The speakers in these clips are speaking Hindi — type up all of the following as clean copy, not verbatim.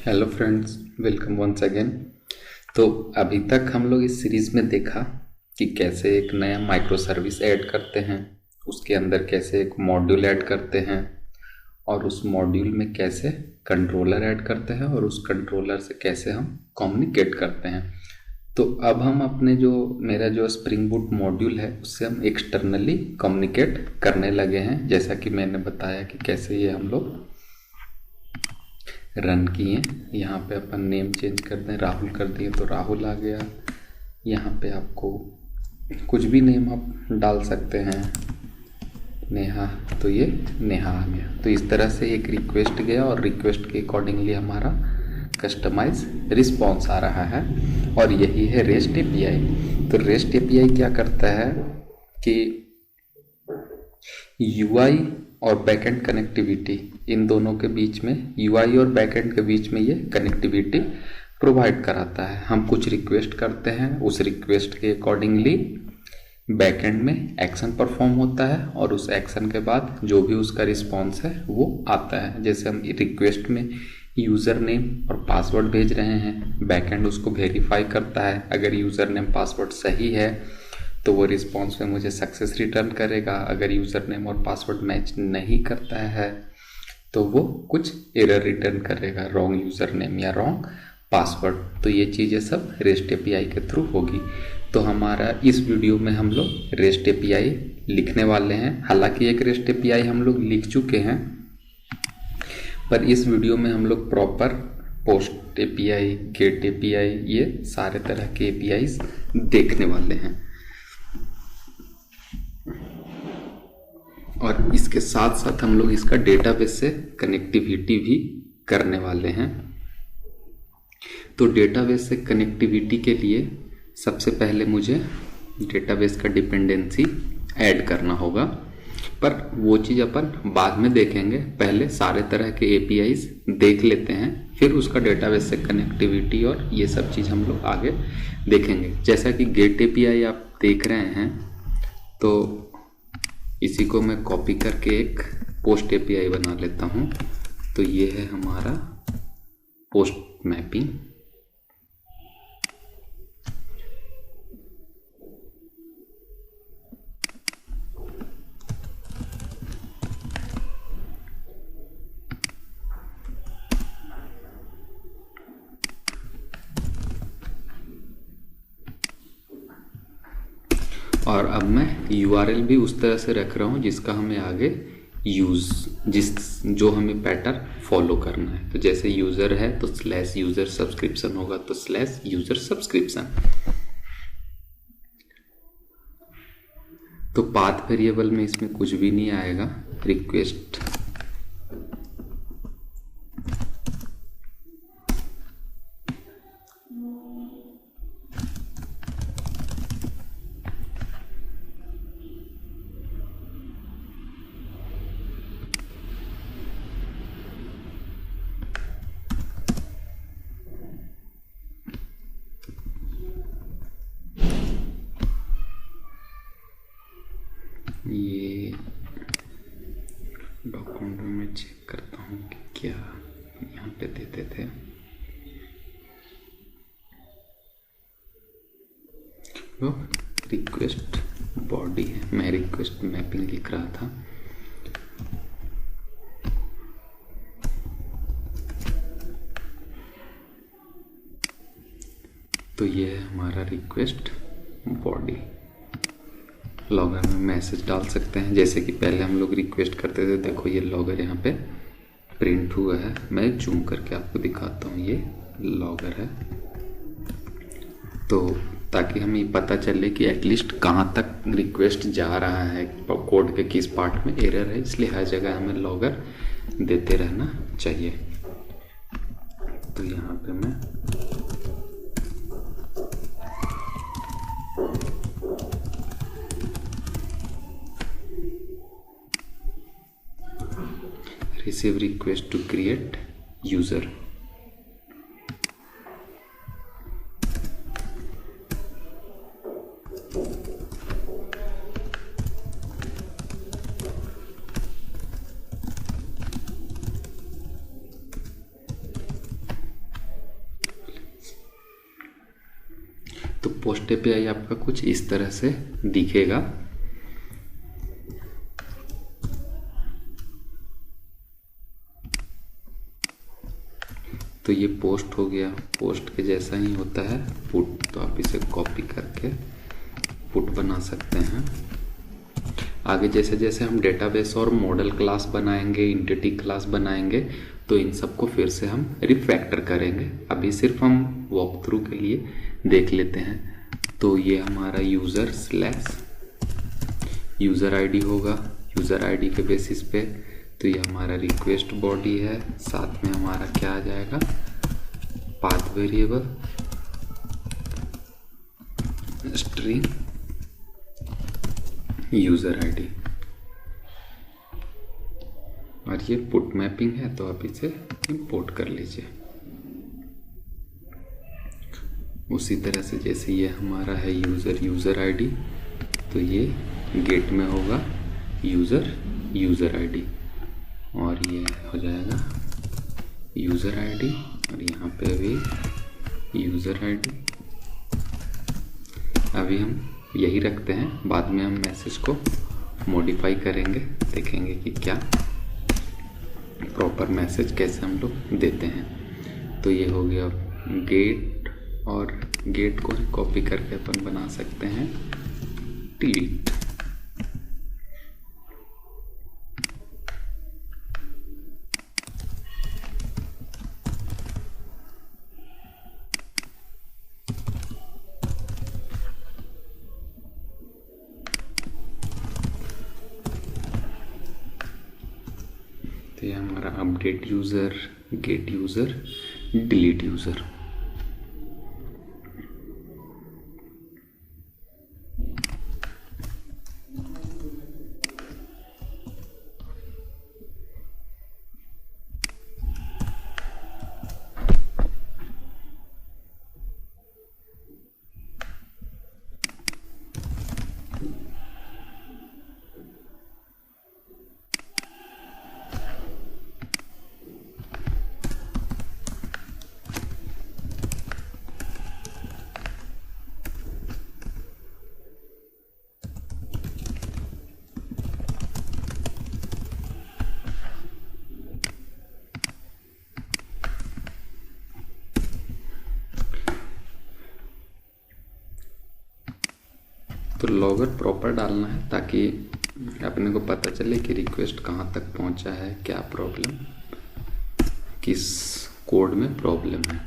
Hello friends, welcome once again. तो अभी तक हम लोग इस सीरीज़ में देखा कि कैसे एक नया माइक्रो सर्विस ऐड करते हैं, उसके अंदर कैसे एक मॉड्यूल ऐड करते हैं और उस मॉड्यूल में कैसे कंट्रोलर ऐड करते हैं और उस कंट्रोलर से कैसे हम कम्युनिकेट करते हैं। तो अब हम अपने मेरा जो स्प्रिंग बूट मॉड्यूल है उससे हम एक्सटर्नली कम्युनिकेट करने लगे हैं। जैसा कि मैंने बताया कि कैसे ये हम लोग रन किए। यहाँ पे अपन नेम चेंज कर दें, राहुल कर दिए तो राहुल आ गया। यहाँ पे आपको कुछ भी नेम आप डाल सकते हैं, नेहा, तो ये नेहा आ गया। तो इस तरह से एक रिक्वेस्ट गया और रिक्वेस्ट के अकॉर्डिंगली हमारा कस्टमाइज रिस्पॉन्स आ रहा है और यही है रेस्ट एपीआई। तो रेस्ट एपीआई क्या करता है कि यूआई और बैकएंड कनेक्टिविटी, इन दोनों के बीच में, यूआई और बैकएंड के बीच में ये कनेक्टिविटी प्रोवाइड कराता है। हम कुछ रिक्वेस्ट करते हैं, उस रिक्वेस्ट के अकॉर्डिंगली बैकएंड में एक्शन परफॉर्म होता है और उस एक्शन के बाद जो भी उसका रिस्पॉन्स है वो आता है। जैसे हम रिक्वेस्ट में यूज़र नेम और पासवर्ड भेज रहे हैं, बैकएंड उसको वेरीफाई करता है। अगर यूज़र नेम पासवर्ड सही है तो वो रिस्पॉन्स में मुझे सक्सेस रिटर्न करेगा। अगर यूज़र नेम और पासवर्ड मैच नहीं करता है तो वो कुछ एरर रिटर्न करेगा, रॉन्ग यूज़र नेम या रॉन्ग पासवर्ड। तो ये चीज़ें सब रेस्ट एपीआई के थ्रू होगी। तो हमारा इस वीडियो में हम लोग रेस्ट एपीआई लिखने वाले हैं। हालांकि एक रेस्ट एपीआई हम लोग लिख चुके हैं, पर इस वीडियो में हम लोग proper post API, get API, ये सारे तरह के एपीआईज देखने वाले हैं और इसके साथ साथ हम लोग इसका डेटाबेस से कनेक्टिविटी भी करने वाले हैं। तो डेटाबेस से कनेक्टिविटी के लिए सबसे पहले मुझे डेटाबेस का डिपेंडेंसी ऐड करना होगा, पर वो चीज़ अपन बाद में देखेंगे। पहले सारे तरह के एपीआईज देख लेते हैं, फिर उसका डेटाबेस से कनेक्टिविटी और ये सब चीज़ हम लोग आगे देखेंगे। जैसा कि गेट एपीआई आप देख रहे हैं, तो इसी को मैं कॉपी करके एक पोस्ट एपीआई बना लेता हूँ। तो ये है हमारा पोस्ट मैपिंग। और अब मैं यूआरएल भी उस तरह से रख रहा हूँ जिसका हमें आगे जो हमें पैटर्न फॉलो करना है। तो जैसे यूज़र है तो /यूज़र सब्सक्रिप्शन होगा, तो /यूज़र सब्सक्रिप्शन। तो पाथ वेरिएबल में इसमें कुछ भी नहीं आएगा। रिक्वेस्ट ये डॉक्यूमेंट में चेक करता हूँ कि क्या यहाँ पे देते थे। वो रिक्वेस्ट बॉडी है, मैं रिक्वेस्ट मैपिंग लिख रहा था। तो ये है हमारा रिक्वेस्ट बॉडी। लॉगर में मैसेज डाल सकते हैं, जैसे कि पहले हम लोग रिक्वेस्ट करते थे। देखो ये लॉगर यहाँ पे प्रिंट हुआ है, मैं जूम करके आपको दिखाता हूँ। ये लॉगर है, तो ताकि हमें पता चले कि एटलीस्ट कहाँ तक रिक्वेस्ट जा रहा है, कोड के किस पार्ट में एरर है, इसलिए हर जगह हमें लॉगर देते रहना चाहिए। तो यहाँ पे मैं receive request to create user। Post API आपका कुछ इस तरह से दिखेगा। तो ये पोस्ट हो गया, पोस्ट के जैसा ही होता है पुट। तो आप इसे कॉपी करके पुट बना सकते हैं। आगे जैसे जैसे हम डेटाबेस और मॉडल क्लास बनाएंगे, एंटिटी क्लास बनाएंगे, तो इन सबको फिर से हम रिफैक्टर करेंगे। अभी सिर्फ हम वॉक थ्रू के लिए देख लेते हैं। तो ये हमारा यूज़र आईडी होगा, यूज़र आईडी के बेसिस पे। तो ये हमारा रिक्वेस्ट बॉडी है, साथ में हमारा क्या आ जाएगा, path variable, string, user ID, और ये पुट मैपिंग है। तो आप इसे इंपोर्ट कर लीजिए। उसी तरह से जैसे ये हमारा है यूज़र आईडी, तो ये गेट में होगा यूज़र आईडी, और ये हो जाएगा यूज़र आईडी, और यहाँ पे भी यूज़र आईडी। अभी हम यही रखते हैं, बाद में हम मैसेज को मॉडिफाई करेंगे, देखेंगे कि क्या प्रॉपर मैसेज कैसे हम लोग देते हैं। तो ये हो गया गेट, और गेट को कॉपी करके अपन बना सकते हैं डिलीट। तो ये हमारा update user, gate user, delete user. तो लॉगर प्रॉपर डालना है ताकि अपने को पता चले कि रिक्वेस्ट कहाँ तक पहुँचा है, क्या प्रॉब्लम, किस कोड में प्रॉब्लम है।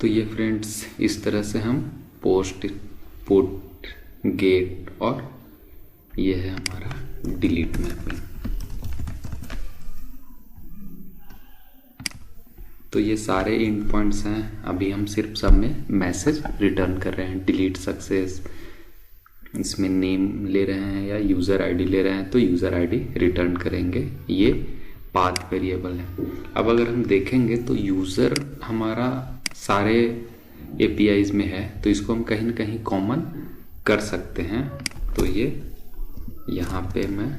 तो ये फ्रेंड्स, इस तरह से हम पोस्ट, पुट, गेट और ये है हमारा डिलीट मैपिंग। तो ये सारे एंड पॉइंट्स हैं। अभी हम सिर्फ सब में मैसेज रिटर्न कर रहे हैं। डिलीट सक्सेस, इसमें नेम ले रहे हैं या यूज़र आईडी ले रहे हैं, तो यूज़र आईडी रिटर्न करेंगे। ये पाथ वेरिएबल है। अब अगर हम देखेंगे तो यूज़र हमारा सारे एपीआईज में है, तो इसको हम कहीं ना कहीं कॉमन कर सकते हैं। तो ये यहाँ पे मैं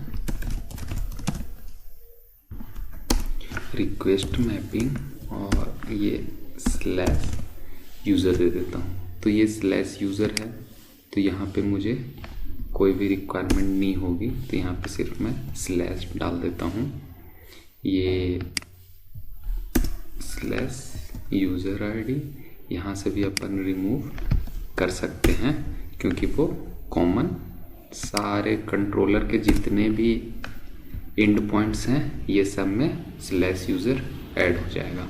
रिक्वेस्ट मैपिंग और ये स्लैश यूज़र दे देता हूँ। तो ये स्लैश यूज़र है, तो यहाँ पे मुझे कोई भी रिक्वायरमेंट नहीं होगी, तो यहाँ पे सिर्फ मैं स्लैश डाल देता हूँ। ये स्लैश यूज़र आईडी यहाँ से भी अपन रिमूव कर सकते हैं, क्योंकि वो कॉमन सारे कंट्रोलर के जितने भी एंड पॉइंट्स हैं, ये सब में स्लैश यूज़र ऐड हो जाएगा।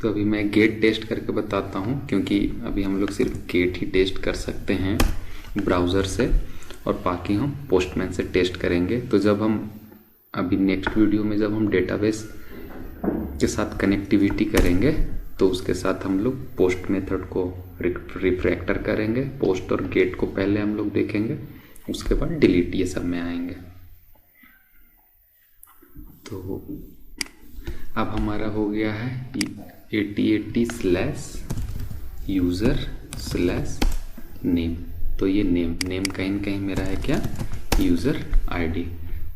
तो अभी मैं गेट टेस्ट करके बताता हूँ, क्योंकि अभी हम लोग सिर्फ गेट ही टेस्ट कर सकते हैं ब्राउज़र से, और बाकी हम पोस्टमैन से टेस्ट करेंगे। तो जब हम अभी नेक्स्ट वीडियो में जब हम डेटाबेस के साथ कनेक्टिविटी करेंगे, तो उसके साथ हम लोग पोस्ट मेथड को रिफ्रैक्टर करेंगे। पोस्ट और गेट को पहले हम लोग देखेंगे, उसके बाद डिलीट, ये सब में आएंगे। तो अब हमारा हो गया है 8080/user/name। तो ये नेम कहीं न कहीं मेरा है क्या, यूज़र आईडी।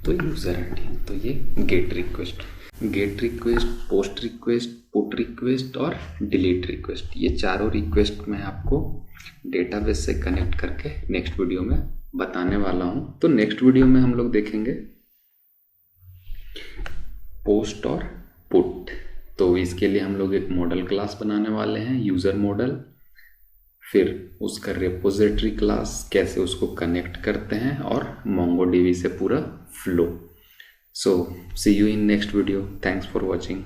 तो यूज़र आईडी, तो ये gate request, post request, put request और डिलीट रिक्वेस्ट, ये चारों रिक्वेस्ट मैं आपको डेटाबेस से कनेक्ट करके नेक्स्ट वीडियो में बताने वाला हूँ। तो नेक्स्ट वीडियो में हम लोग देखेंगे पोस्ट और पुट। तो इसके लिए हम लोग एक मॉडल क्लास बनाने वाले हैं, यूज़र मॉडल, फिर उसका रिपोजिटरी क्लास कैसे उसको कनेक्ट करते हैं, और MongoDB से पूरा flow. So see you in next video. Thanks for watching.